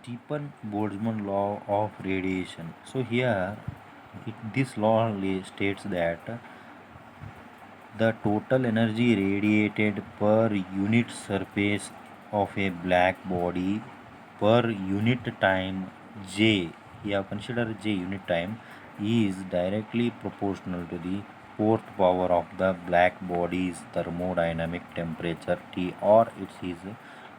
Stephen Boltzmann law of radiation. So here, this law states that the total energy radiated per unit surface of a black body per unit time J, yeah, consider J unit time, is directly proportional to the fourth power of the black body's thermodynamic temperature T, or it is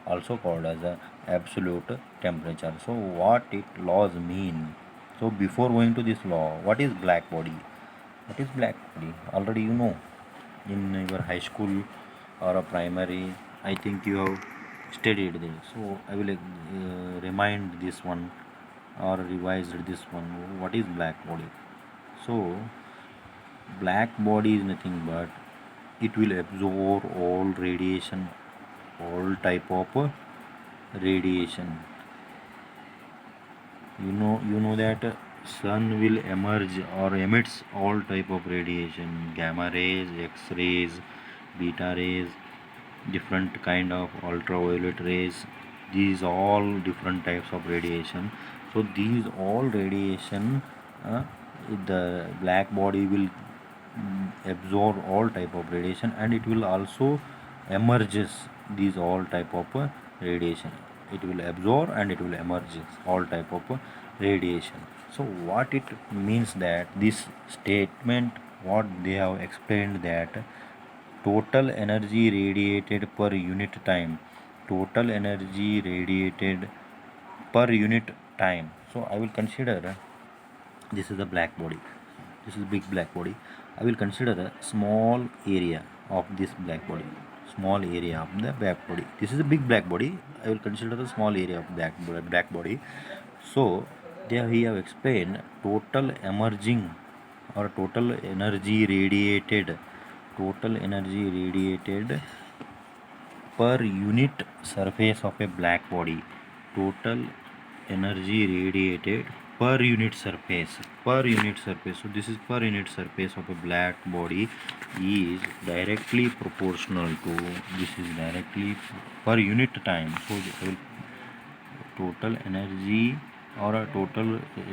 also called as a absolute temperature. So what it laws mean? So before going to this law, what is black body? What is black body? Already you know in your high school or a primary, I think you have studied this. So I will remind this one or revised this one. What is black body? So black body is nothing but it will absorb all radiation, all type of radiation. You know that sun will emerge or emits all type of radiation: gamma rays, x-rays, beta rays, different kind of ultraviolet rays. These all different types of radiation. So these all radiation, uh, the black body will absorb all type of radiation, and it will also emerges these all type of radiation. It will absorb and it will emerge all type of radiation. So what it means that this statement, what they have explained, that total energy radiated per unit time, total energy radiated per unit time. So I will consider this is a black body, this is big black body. I will consider a small area of this black body, small area of the black body. This is a big black body. I will consider a small area of black body. So there he have explained total emerging or total energy radiated, total energy radiated per unit surface of a black body, total energy radiated per unit surface, per unit surface. So this is per unit surface of a black body is directly proportional to, this is directly per unit time. So total energy or a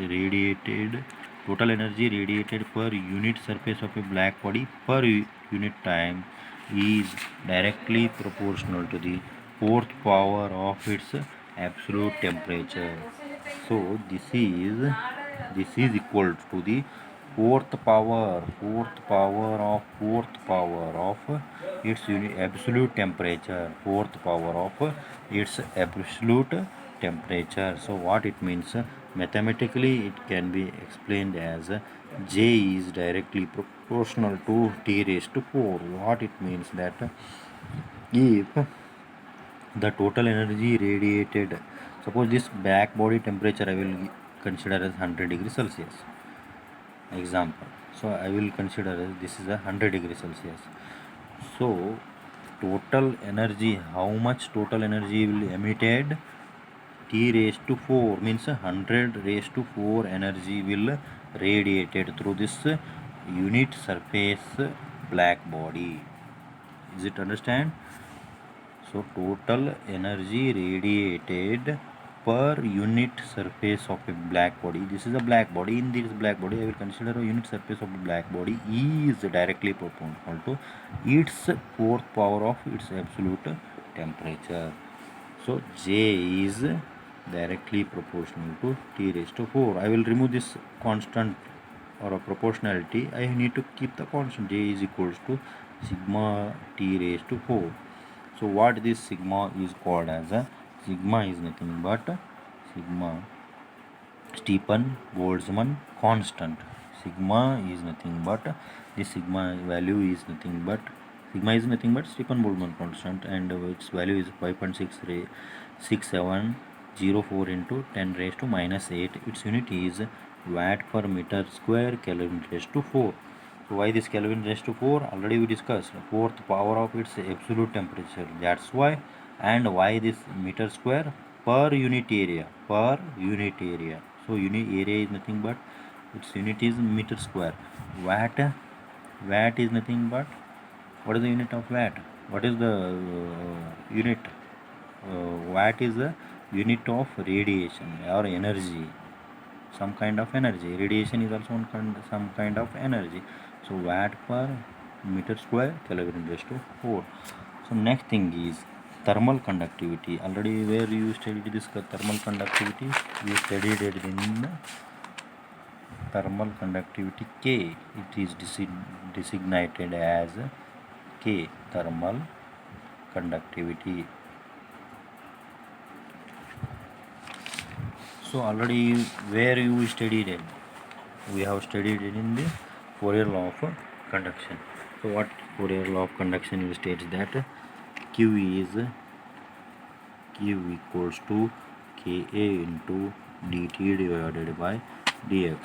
radiated total energy radiated per unit surface of a black body per unit time is directly proportional to the fourth power of its absolute temperature. So this is equal to the fourth power of its absolute temperature, fourth power of its absolute temperature. So what it means, mathematically it can be explained as J is directly proportional to T raised to 4. What it means that if the total energy radiated, suppose this black body temperature I will consider as 100 degrees Celsius example. So I will consider as this is a 100 degrees Celsius. So total energy, how much total energy will emitted? T raised to 4 means 100 raised to 4 energy will radiated through this unit surface black body. Is it understand? So total energy radiated per unit surface of a black body. This is a black body. In this black body, I will consider a unit surface of the black body is directly proportional to its fourth power of its absolute temperature. So J is directly proportional to T raised to 4. I will remove this constant or a proportionality. I need to keep the constant. J is equals to sigma T raised to 4. So what this sigma is called as a, sigma is nothing but sigma Stephen Boltzmann constant. Sigma is nothing but, this sigma value is nothing but, sigma is nothing but Stephen Boltzmann constant, and its value is 5.6704 into 10 raised to minus 8. Its unit is watt per meter square Kelvin raised to 4. So why this Kelvin raised to 4? Already we discussed. Fourth power of its absolute temperature. That's why. And why this meter square? Per unit area. Per unit area. So unit area is nothing but, its unit is meter square. Watt. Watt is nothing but, what is the unit of watt? What is the unit? Watt is the unit of radiation or energy, some kind of energy. Radiation is also some kind of energy. So watt per meter square, kilogram raised to 4. So next thing is thermal conductivity. Already where you studied this thermal conductivity, you studied it in the thermal conductivity K. It is designated as K, thermal conductivity. So already where you studied it, we have studied it in the Fourier law of conduction. So what Fourier law of conduction states that Q equals to Ka into dt divided by dx,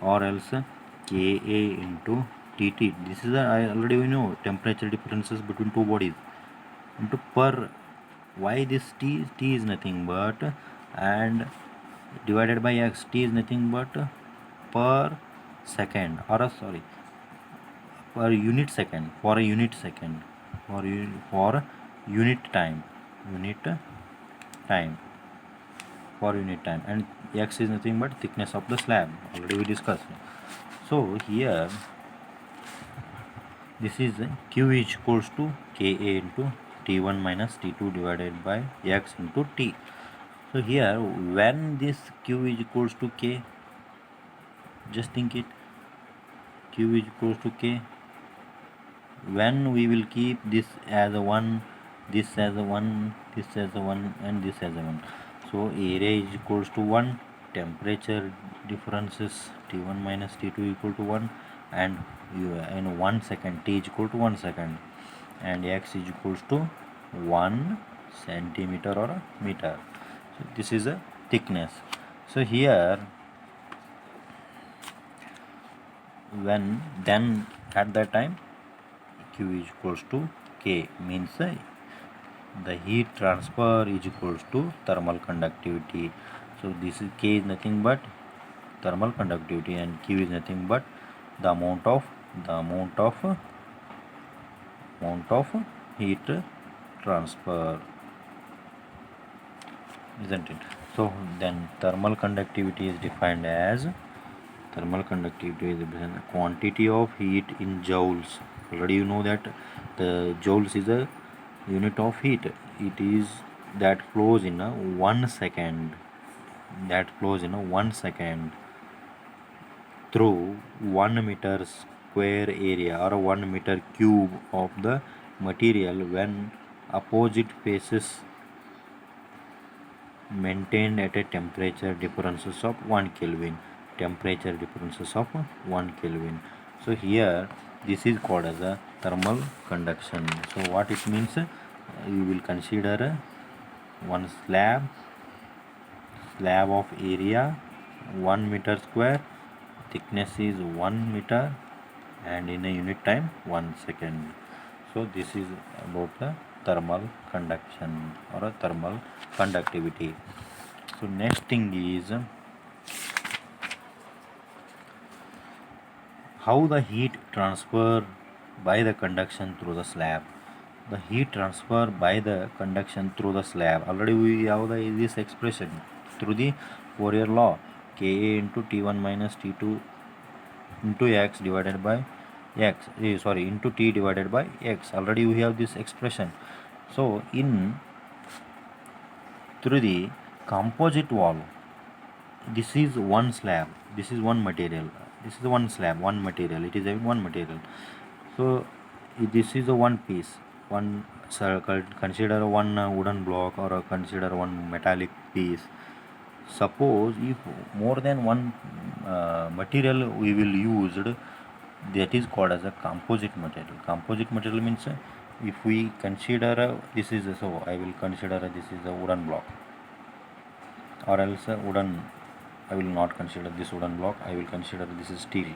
or else Ka into Tt. This is I already know temperature differences between two bodies into per. Why this T is nothing but, and divided by x, T is nothing but per second, or sorry, per unit second, for a unit second, for unit time, for unit time, and x is nothing but thickness of the slab, already we discussed. So here this is Q is equals to Ka into T1 minus T2 divided by x into T. So here when this Q is equals to K, just think it, Q is equals to K, when we will keep this as a 1, this as a 1, this as a 1, and this as a 1. So area is equals to 1, temperature differences T1 minus T2 equal to 1, and in 1 second T is equal to 1 second, and x is equals to 1 centimeter or a meter. So this is a thickness. So here when then at that time Q is equals to K, means the heat transfer is equals to thermal conductivity. So this is K is nothing but thermal conductivity, and Q is nothing but the amount of heat transfer, isn't it? So then thermal conductivity is defined as quantity of heat in joules. Already you know that the joules is a unit of heat. It is that flows in a 1 second, through 1 meter square area or 1 meter cube of the material when opposite faces maintained at a temperature differences of 1 Kelvin. So here this is called as a thermal conduction. So what it means, you will consider one slab of area 1 meter square, thickness is 1 meter, and in a unit time 1 second. So this is about the thermal conduction or a thermal conductivity. So next thing is how the heat transfer by the conduction through the slab. The heat transfer by the conduction through the slab, already we have this expression through the Fourier law, Ka into T1 minus T2 into x divided by into T divided by x. Already we have this expression. So through the composite wall, this is one slab, this is one material, this is one slab, one material, it is a one material. So this is a one piece, one circle, consider one wooden block, or consider one metallic piece. Suppose if more than one material we will use, that is called as a composite material. Composite material means if we consider this is so I will consider this is a wooden block, or else wooden, I will not consider this wooden block, I will consider this is steel.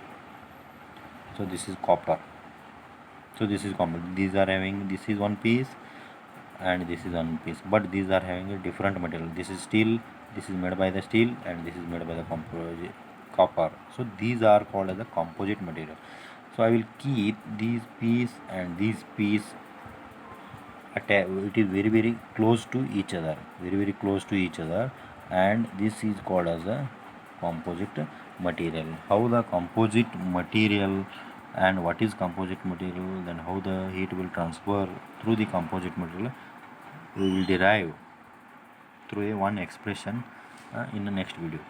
So this is copper. So this is common. These are having, this is one piece and this is one piece, but these are having a different material. This is steel, this is made by the steel, and this is made by the composite copper. So these are called as a composite material. So I will keep these piece and these piece it is very close to each other, very close to each other, and this is called as a composite material. How the composite material, and what is composite material, then how the heat will transfer through the composite material, we will derive through a one expression in the next video.